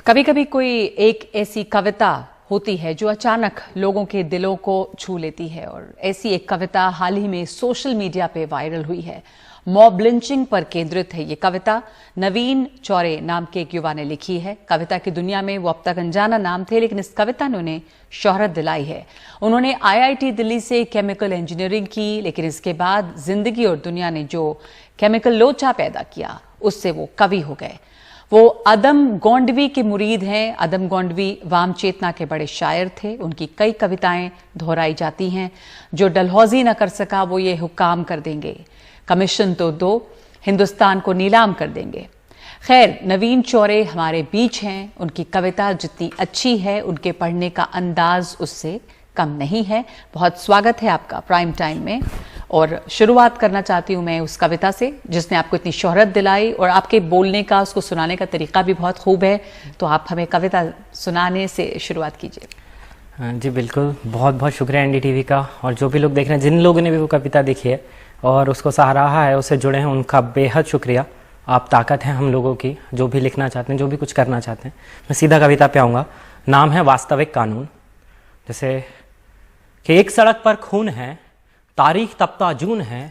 कभी कभी कोई एक ऐसी कविता होती है जो अचानक लोगों के दिलों को छू लेती है और ऐसी एक कविता हाल ही में सोशल मीडिया पे वायरल हुई है। मॉब लिंचिंग पर केंद्रित है ये कविता। नवीन चौरे नाम के एक युवा ने लिखी है। कविता की दुनिया में वो अब तक अनजाना नाम थे, लेकिन इस कविता ने उन्हें शोहरत दिलाई है। उन्होंने आईआईटी दिल्ली से केमिकल इंजीनियरिंग की, लेकिन इसके बाद जिंदगी और दुनिया ने जो केमिकल लोचा पैदा किया उससे वो कवि हो गए। वो अदम गोंडवी के मुरीद हैं। अदम गोंडवी वाम चेतना के बड़े शायर थे। उनकी कई कविताएं दोहराई जाती हैं। जो डलहौजी न कर सका वो ये हुक्काम कर देंगे, कमीशन तो दो, हिंदुस्तान को नीलाम कर देंगे। खैर, नवीन चौरे हमारे बीच हैं। उनकी कविता जितनी अच्छी है, उनके पढ़ने का अंदाज उससे कम नहीं है। बहुत स्वागत है आपका प्राइम टाइम में। और शुरुआत करना चाहती हूं मैं उस कविता से जिसने आपको इतनी शोहरत दिलाई, और आपके बोलने का, उसको सुनाने का तरीका भी बहुत खूब है। तो आप हमें कविता सुनाने से शुरुआत कीजिए। जी बिल्कुल, बहुत बहुत शुक्रिया एनडीटीवी का, और जो भी लोग देख रहे हैं, जिन लोगों ने भी वो कविता देखी है और उसको सराहा है, उससे जुड़े हैं, उनका बेहद शुक्रिया। आप ताकत हैं हम लोगों की, जो भी लिखना चाहते हैं, जो भी कुछ करना चाहते हैं। मैं सीधा कविता पे आऊँगा। नाम है वास्तविक कानून। जैसे कि एक सड़क पर खून है, तारीख तपता जून है,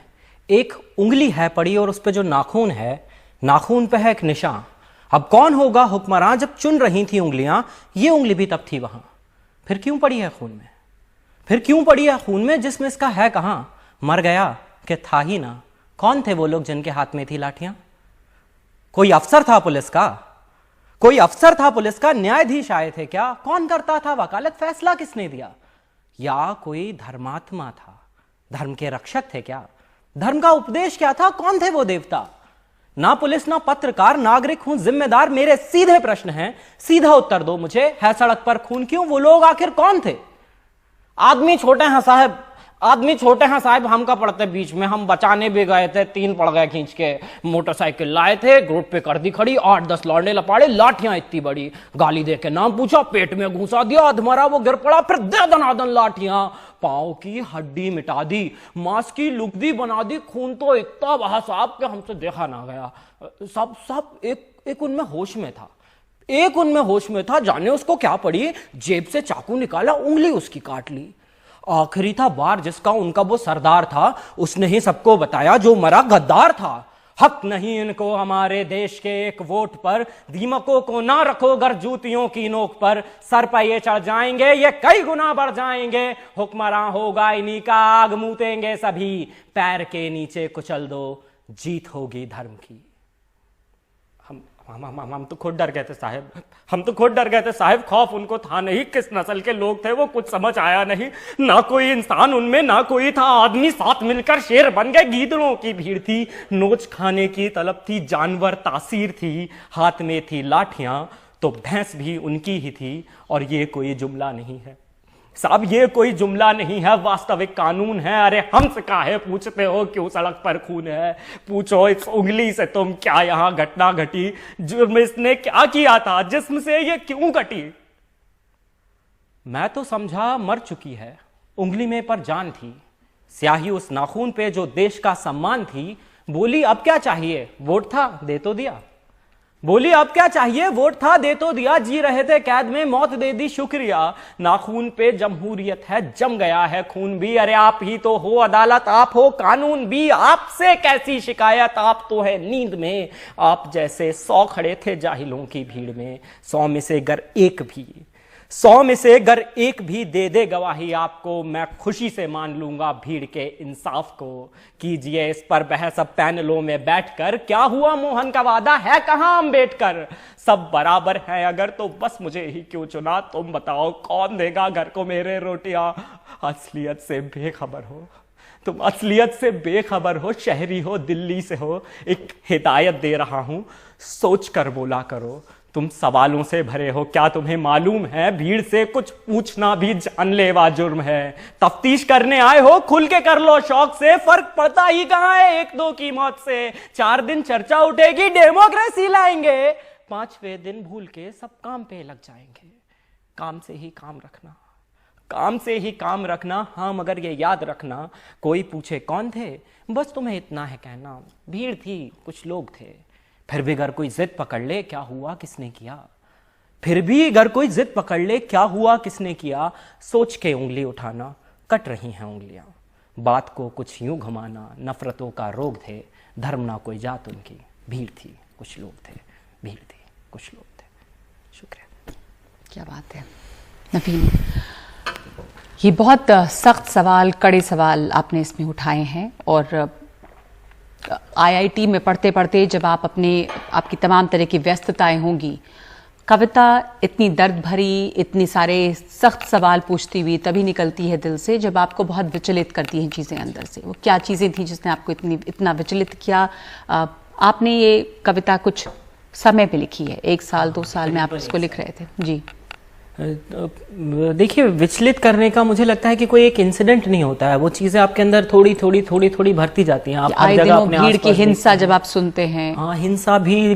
एक उंगली है पड़ी और उस पे जो नाखून है, नाखून पे है एक निशान। अब कौन होगा हुक्मरान, जब चुन रही थी उंगलियां, ये उंगली भी तब थी वहां। फिर क्यों पड़ी है खून में, फिर क्यों पड़ी है खून में, जिसमें इसका है कहां। मर गया कि था ही ना। कौन थे वो लोग जिनके हाथ में थी लाठियां। कोई अफसर था पुलिस का, कोई अफसर था पुलिस का, न्यायाधीश आए थे क्या। कौन करता था वकालत, फैसला किसने दिया। या कोई धर्मात्मा था, धर्म के रक्षक थे क्या। धर्म का उपदेश क्या था, कौन थे वो देवता। ना पुलिस ना पत्रकार, नागरिक हूं जिम्मेदार। मेरे सीधे प्रश्न हैं, सीधा उत्तर दो मुझे। है सड़क पर खून क्यों, वो लोग आखिर कौन थे। आदमी छोटे हैं साहब, आदमी छोटे हैं साहब, हमका पड़ते बीच में। हम बचाने भी गए थे, 3 पड़ गए खींच के। मोटरसाइकिल लाए थे, रोड पे कर दी खड़ी, 8-10 लौंडे लपाड़े, लाठियां इतनी बड़ी। गाली दे के नाम पूछा, पेट में घुसा दिया, अधमरा वो गिर पड़ा, फिर दे दनादन लाठियां। पांव की हड्डी मिटा दी, मांस की लुगदी बना दी। खून तो इतना बहा साहब के हमसे देखा ना गया। सब एक उनमें होश में था, एक उनमें होश में था। जाने उसको क्या पड़ी, जेब से चाकू निकाला, उंगली उसकी काट ली। आखिरी था बार जिसका, उनका वो सरदार था, उसने ही सबको बताया जो मरा गद्दार था। हक नहीं इनको हमारे देश के एक वोट पर, दीमकों को ना रखो घर जूतियों की नोक पर। सर पर ये चढ़ जाएंगे, ये कई गुना बढ़ जाएंगे। हुक्मरान होगा इन्हीं का, आग मूतेंगे सभी। पैर के नीचे कुचल दो, जीत होगी धर्म की। हम तो खुद डर गए थे साहब, हम तो खुद डर गए थे साहब। खौफ उनको था नहीं, किस नस्ल के लोग थे वो कुछ समझ आया नहीं। ना कोई इंसान उनमें, ना कोई था आदमी। साथ मिलकर शेर बन गए, गीदड़ों की भीड़ थी। नोच खाने की तलब थी, जानवर तासीर थी। हाथ में थी लाठियां तो भैंस भी उनकी ही थी। और ये कोई जुमला नहीं है साहब, ये कोई जुमला नहीं है, वास्तविक कानून है। अरे हमसे काहे पूछते हो क्यों सड़क पर खून है। पूछो इस उंगली से तुम क्या यहां घटना घटी, जुर्म इसने क्या किया था, जिस्म से ये क्यों कटी। मैं तो समझा मर चुकी है, उंगली में पर जान थी। स्याही उस नाखून पे जो देश का सम्मान थी। बोली अब क्या चाहिए, वोट था दे तो दिया। बोली अब क्या चाहिए, वोट था दे तो दिया। जी रहे थे कैद में, मौत दे दी शुक्रिया। नाखून पे जमहूरियत है, जम गया है खून भी। अरे आप ही तो हो अदालत, आप हो कानून भी। आपसे कैसी शिकायत, आप तो है नींद में। आप जैसे 100 खड़े थे जाहिलों की भीड़ में। 100 में से अगर एक भी, 100 में से अगर एक भी दे दे गवाही आपको, मैं खुशी से मान लूंगा भीड़ के इंसाफ को। कीजिए इस पर बहस अब पैनलों में बैठकर। क्या हुआ मोहन का वादा, है कहां अम्बेडकर। सब बराबर हैं अगर तो बस मुझे ही क्यों चुना। तुम बताओ कौन देगा घर को मेरे रोटियां। असलियत से बेखबर हो तुम, असलियत से बेखबर हो। शहरी हो दिल्ली से हो, एक हिदायत दे रहा हूं, सोच कर बोला करो। तुम सवालों से भरे हो, क्या तुम्हें मालूम है भीड़ से कुछ पूछना भी जानलेवा जुर्म है। तफ्तीश करने आए हो, खुल के कर लो शौक से। फर्क पड़ता ही कहां है 1-2 की मौत से। 4 दिन चर्चा उठेगी, डेमोक्रेसी लाएंगे। 5वें दिन भूल के सब काम पे लग जाएंगे। काम से ही काम रखना, काम से ही काम रखना। हाँ मगर ये याद रखना, कोई पूछे कौन थे, बस तुम्हें इतना है कहना, भीड़ थी कुछ लोग थे। फिर भी अगर कोई जिद पकड़ ले, क्या हुआ किसने किया, फिर भी अगर कोई जिद पकड़ ले, क्या हुआ किसने किया, सोच के उंगली उठाना, कट रही हैं उंगलियां। बात को कुछ यूं घुमाना, नफरतों का रोग थे, धर्म ना कोई जात उनकी, भीड़ थी कुछ लोग थे, भीड़ थी कुछ लोग थे। शुक्रिया। क्या बात है नवीन, ये बहुत सख्त सवाल, कड़े सवाल आपने इसमें उठाए हैं। और आईआईटी में पढ़ते पढ़ते जब आप आपकी तमाम तरह की व्यस्तताएं होंगी, कविता इतनी दर्द भरी, इतनी सारे सख्त सवाल पूछती हुई तभी निकलती है दिल से जब आपको बहुत विचलित करती हैं चीज़ें अंदर से। वो क्या चीज़ें थी जिसने आपको इतना विचलित किया? आपने ये कविता कुछ समय पे लिखी है, 1 साल 2 साल में आप इसको लिख रहे थे जी। देखिए, विचलित करने का मुझे लगता है कि कोई एक इंसिडेंट नहीं होता है, वो चीजें आपके अंदर थोड़ी थोड़ी भरती जाती हैं। आप हर जगह अपने भीड़ की हिंसा जब आप सुनते हैं, हाँ, हिंसा भी,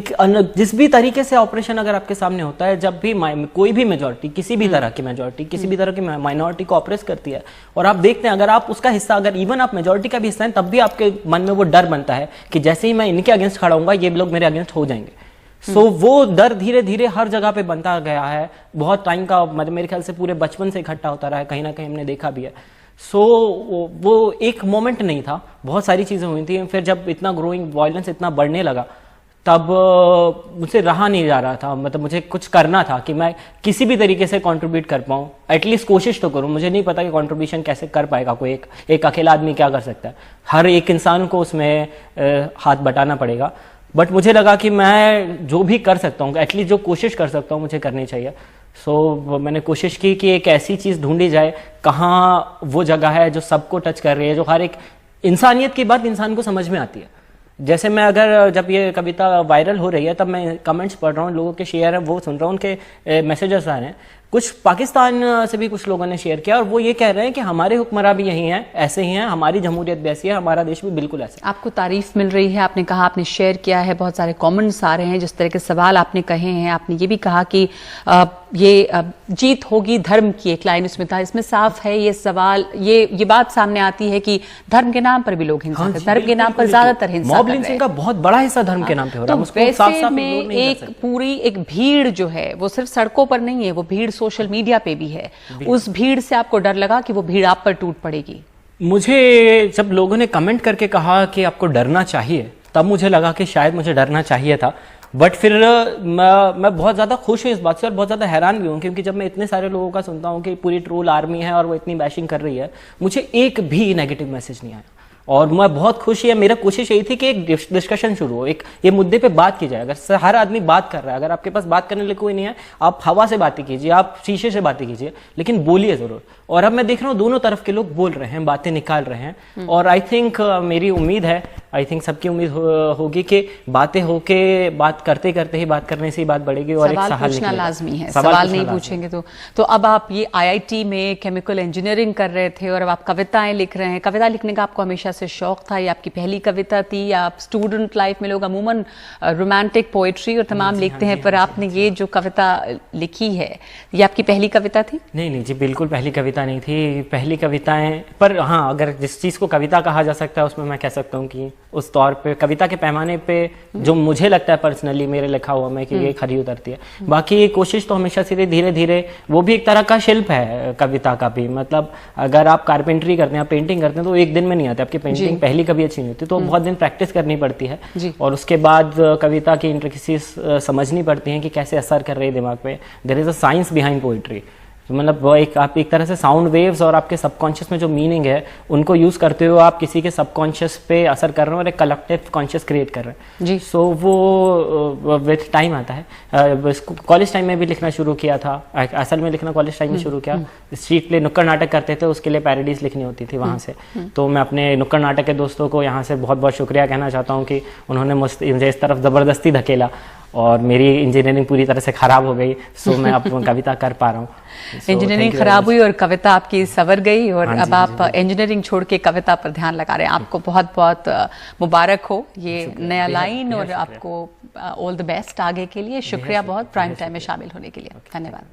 जिस भी तरीके से ऑपरेशन अगर आपके सामने होता है, जब भी कोई भी मेजोरिटी, किसी भी तरह की मेजोरिटी किसी भी तरह की माइनॉरिटी को ऑपरेस करती है, और आप देखते हैं अगर आप उसका हिस्सा, अगर इवन आप मेजोरिटी का भी हिस्सा हैं, तब भी आपके मन में वो डर बनता है कि जैसे ही मैं इनके अगेंस्ट खड़ा हूंगा, ये लोग मेरे अगेंस्ट हो जाएंगे। वो डर धीरे धीरे हर जगह पे बनता गया है, बहुत टाइम का, मतलब मेरे ख्याल से पूरे बचपन से इकट्ठा होता रहा है, कहीं ना कहीं हमने देखा भी है। वो एक मोमेंट नहीं था, बहुत सारी चीजें हुई थी। फिर जब इतना ग्रोइंग वायलेंस इतना बढ़ने लगा, तब मुझसे रहा नहीं जा रहा था, मतलब मुझे कुछ करना था कि मैं किसी भी तरीके से कंट्रीब्यूट कर पाऊँ, एटलीस्ट कोशिश तो करूँ। मुझे नहीं पता कि कंट्रीब्यूशन कैसे कर पाएगा कोई, एक अकेला आदमी क्या कर सकता है, हर एक इंसान को उसमें हाथ बटाना पड़ेगा। बट मुझे लगा कि मैं जो भी कर सकता हूँ, एटलीस्ट जो कोशिश कर सकता हूँ, मुझे करनी चाहिए। मैंने कोशिश की कि एक ऐसी चीज़ ढूंढी जाए, कहाँ वो जगह है जो सबको टच कर रही है, जो हर एक इंसानियत की बात इंसान को समझ में आती है। जैसे मैं अगर जब ये कविता वायरल हो रही है, तब मैं कमेंट्स पढ़ रहा हूँ, लोगों के शेयर है वो सुन रहा हूँ, उनके मैसेजेस आ रहे हैं। कुछ पाकिस्तान से भी कुछ लोगों ने शेयर किया, और वो ये कह रहे हैं कि हमारे हुक्मरान भी यही हैं, ऐसे ही हैं, हमारी जमहूरियत भी ऐसी है, हमारा देश भी बिल्कुल ऐसा। आपको तारीफ मिल रही है, आपने कहा, आपने शेयर किया है, बहुत सारे कमेंट्स आ रहे हैं, जिस तरह के सवाल आपने कहे हैं। आपने ये भी कहा कि ये जीत होगी धर्म की, एक लाइन उसमें था, इसमें साफ है ये सवाल, ये बात सामने आती है कि धर्म के नाम पर भी लोग हिंसा करते हैं, धर्म के नाम पर ज्यादातर हिंसा मॉब लिंचिंग का बहुत बड़ा हिस्सा धर्म के नाम पे हो रहा है। तो वैसे में एक पूरी एक भीड़ जो है, वो सिर्फ सड़कों पर नहीं है, वो भीड़ सोशल मीडिया पे भी है। उस भीड़ से आपको डर लगा कि वो भीड़ आप पर टूट पड़ेगी? मुझे जब लोगों ने कमेंट करके कहा कि आपको डरना चाहिए, तब मुझे लगा कि शायद मुझे डरना चाहिए था। बट फिर मैं बहुत ज़्यादा खुश हूँ इस बात से, और बहुत ज़्यादा हैरान भी हूँ, क्योंकि जब मैं इतने सारे लोगों का सुनता हूँ कि पूरी ट्रोल आर्मी है और वो इतनी बैशिंग कर रही है, मुझे एक भी नेगेटिव मैसेज नहीं आया। और मैं बहुत खुश है, मेरा कोशिश यही थी कि एक डिस्कशन शुरू हो, एक ये मुद्दे पे बात की जाए। अगर हर आदमी बात कर रहा है, अगर आपके पास बात करने के लिए कोई नहीं है, आप हवा से बातें कीजिए, आप शीशे से बातें कीजिए, लेकिन बोलिए जरूर। और अब मैं देख रहा हूँ दोनों तरफ के लोग बोल रहे हैं, बातें निकाल रहे हैं, और आई थिंक मेरी उम्मीद है, आई थिंक सबकी उम्मीद होगी कि बातें होके, बात करते करते ही, बात करने से ही बात बढ़ेगी, और सवाल पूछना लाजमी है, सवाल नहीं पूछेंगे तो अब आप ये आईआईटी में केमिकल इंजीनियरिंग कर रहे थे, और अब आप कविताएं लिख रहे हैं। कविता लिखने का आपको हमेशा से शौक था, ये आपकी पहली कविता थी, या आप स्टूडेंट लाइफ में लोग अमूमन रोमांटिक पोएट्री और तमाम लिखते हैं, पर आपने ये जो कविता लिखी है, ये आपकी पहली कविता थी? नहीं जी, बिल्कुल पहली कविता नहीं थी। पहली कविताएं, पर हाँ, अगर जिस चीज़ को कविता कहा जा सकता है, उसमें मैं कह सकता हूँ कि उस तौर पे, कविता के पैमाने पे, जो मुझे लगता है पर्सनली मेरे लिखा हुआ में, कि ये खरी उतरती है। बाकी कोशिश तो हमेशा से धीरे धीरे, वो भी एक तरह का शिल्प है कविता का भी। मतलब अगर आप कारपेंटरी करते हैं, आप पेंटिंग करते हैं, तो एक दिन में नहीं आती आपकी पेंटिंग, पहली कभी अच्छी नहीं होती, तो बहुत दिन प्रैक्टिस करनी पड़ती है, और उसके बाद कविता की इंट्रिकेसीज समझनी पड़ती हैं कि कैसे असर कर रही है दिमाग पे। There is a science behind poetry. मतलब आप एक तरह से साउंड वेव्स और आपके सबकॉन्शियस में जो मीनिंग है, उनको यूज करते हुए आप किसी के सबकॉन्शियस पे असर कर रहे हैं और एक कलेक्टिव कॉन्शियस क्रिएट कर रहे हैं जी। सो वो विथ टाइम आता है। कॉलेज टाइम में भी लिखना शुरू किया था, असल में लिखना कॉलेज टाइम में शुरू किया। स्ट्रीट प्ले, नुक्कड़ नाटक करते थे, उसके लिए पैरोडीज लिखनी होती थी वहाँ से। तो मैं अपने नुक्कड़ नाटक के दोस्तों को यहाँ से बहुत बहुत शुक्रिया कहना चाहता हूँ कि उन्होंने मुझे इस तरफ ज़बरदस्ती धकेला, और मेरी इंजीनियरिंग पूरी तरह से खराब हो गई। सो मैं अब कविता कर पा रहा हूँ। इंजीनियरिंग खराब हुई और कविता आपकी संवर गई, और अब आप इंजीनियरिंग छोड़ के कविता पर ध्यान लगा रहे हैं। आपको बहुत बहुत मुबारक हो ये नया लाइन, और आपको ऑल द बेस्ट आगे के लिए। शुक्रिया बहुत प्राइम टाइम में शामिल होने के लिए, धन्यवाद।